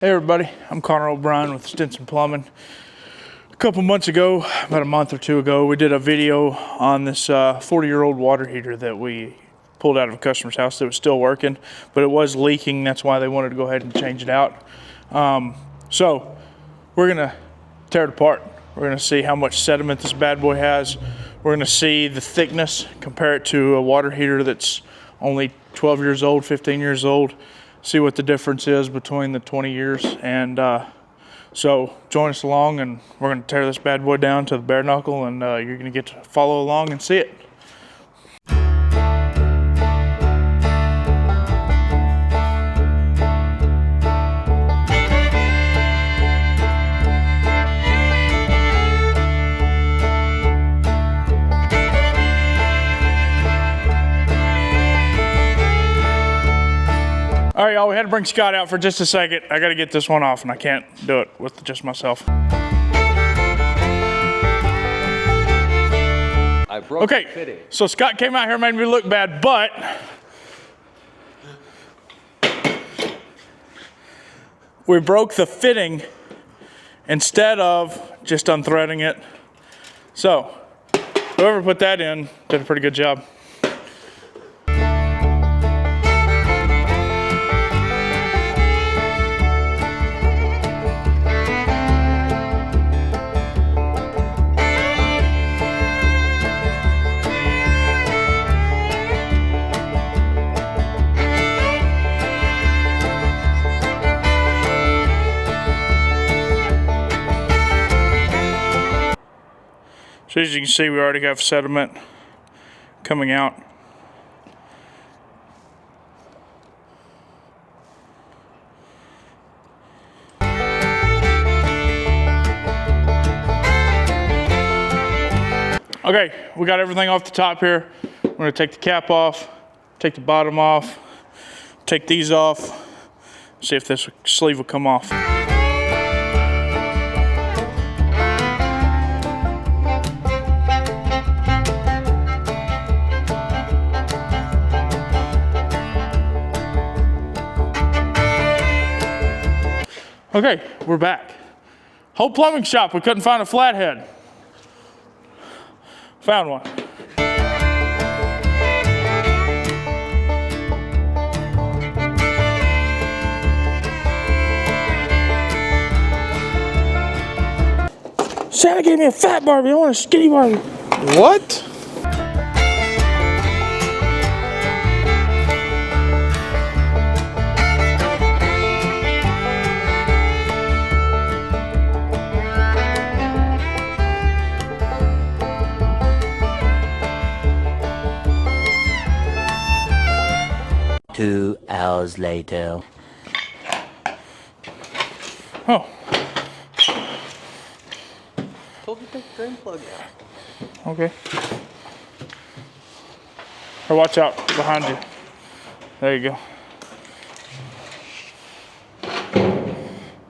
Hey everybody, I'm Connor O'Brien with Stinson Plumbing. A couple months ago, about a month or two ago, we did a video on this 40-year-old water heater that we pulled out of a customer's house that was still working, but it was leaking. That's why they wanted to go ahead and change it out. So we're gonna tear it apart. We're gonna see how much sediment this bad boy has. We're gonna see the thickness, compare it to a water heater that's only 12 years old, 15 years old. See what the difference is between the 20 years. And so join us along, and we're gonna tear this bad boy down to the bare knuckle, and you're gonna get to follow along and see it. All right, y'all, we had to bring Scott out for just a second. I gotta get this one off, and I can't do it with just myself. I broke the fitting. So Scott came out here and made me look bad, but we broke the fitting instead of just unthreading it. So whoever put that in did a pretty good job. So as you can see, we already have sediment coming out. Okay, we got everything off the top here. We're gonna take the cap off, take the bottom off, take these off, see if this sleeve will come off. Okay, we're back. Whole plumbing shop, we couldn't find a flathead. Found one. Santa gave me a fat Barbie, I want a skinny Barbie. What? Two hours later. Oh. Told you to take the drain plug out. Okay. Or watch out behind you. There you go.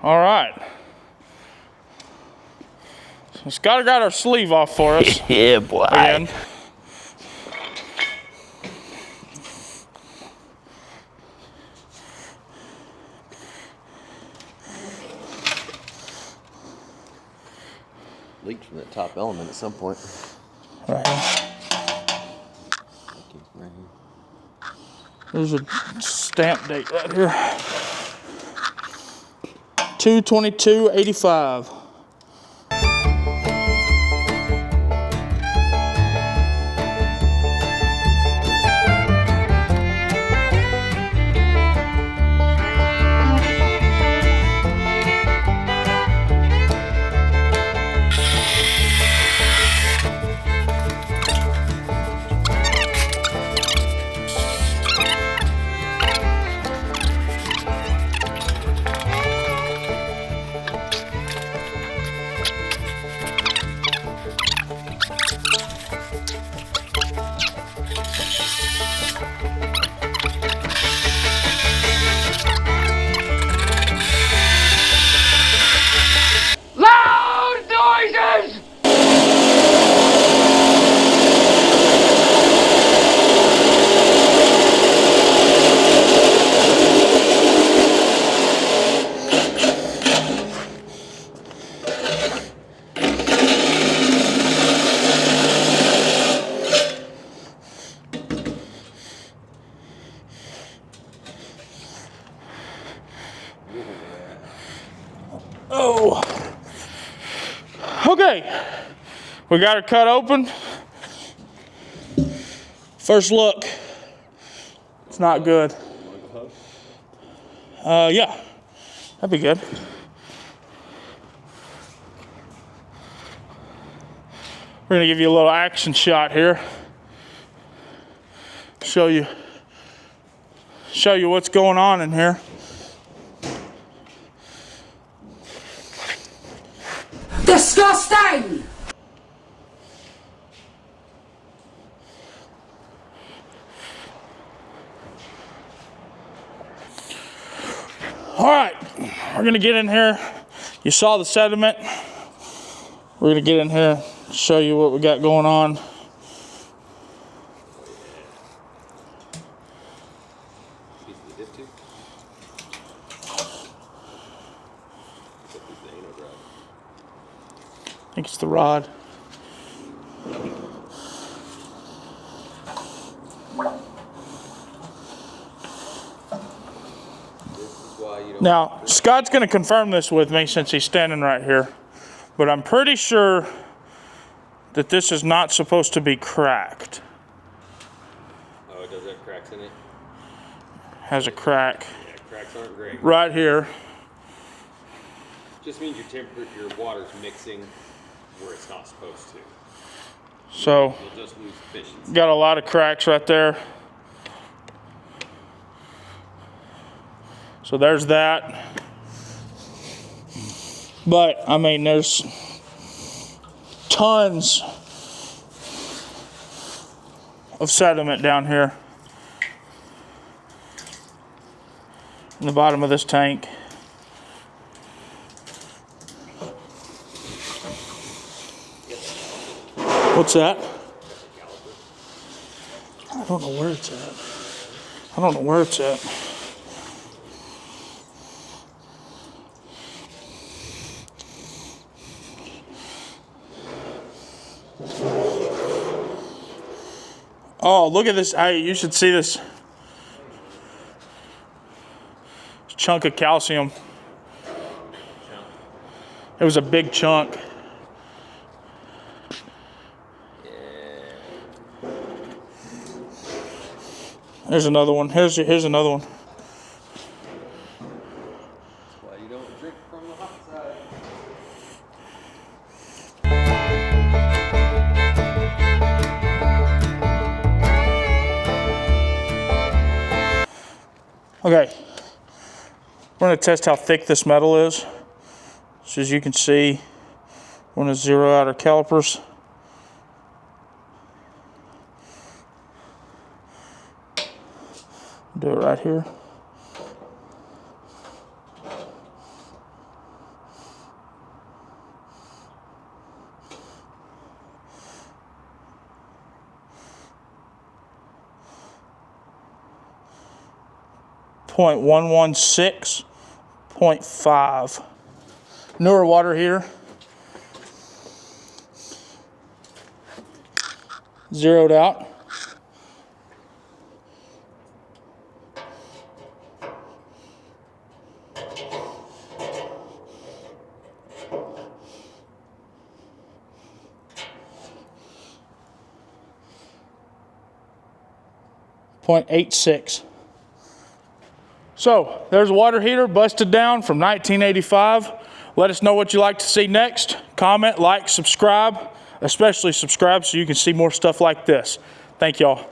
All right. So Scott got our sleeve off for us. Yeah, boy. Again. Leaked from that top element at some point. Right here. Right here. There's a stamp date right here. 2/22/85. Oh. Okay. We got her cut open. First look. It's not good. Yeah. That'd be good. We're gonna give you a little action shot here. Show you what's going on in here. Disgusting! All right, we're gonna get in here. You saw the sediment. We're gonna get in here, show you what we got going on. I think it's the rod. Now, Scott's going to confirm this with me since he's standing right here, but I'm pretty sure that this is not supposed to be cracked. Oh, it does have cracks in it? Has a crack. Yeah, cracks aren't great. Right here. Just means your water's mixing where it's not supposed to. So, You'll just lose efficiency. got a lot of cracks right there. So there's that. But, I mean, there's tons of sediment down here in the bottom of this tank. What's that? I don't know where it's at. I don't know where it's at. Oh, look at this. You should see this chunk of calcium. It was a big chunk. Here's another one. Here's another one. Why you don't drink from the hot side. Okay, we're going to test how thick this metal is. So as you can see, we're going to zero out our calipers. Do it right here. .116, 0.5. Newer water heater. Zeroed out. .86. So there's a water heater busted down from 1985. Let us know what you'd like to see next. Comment, like, subscribe, especially subscribe so you can see more stuff like this. Thank y'all.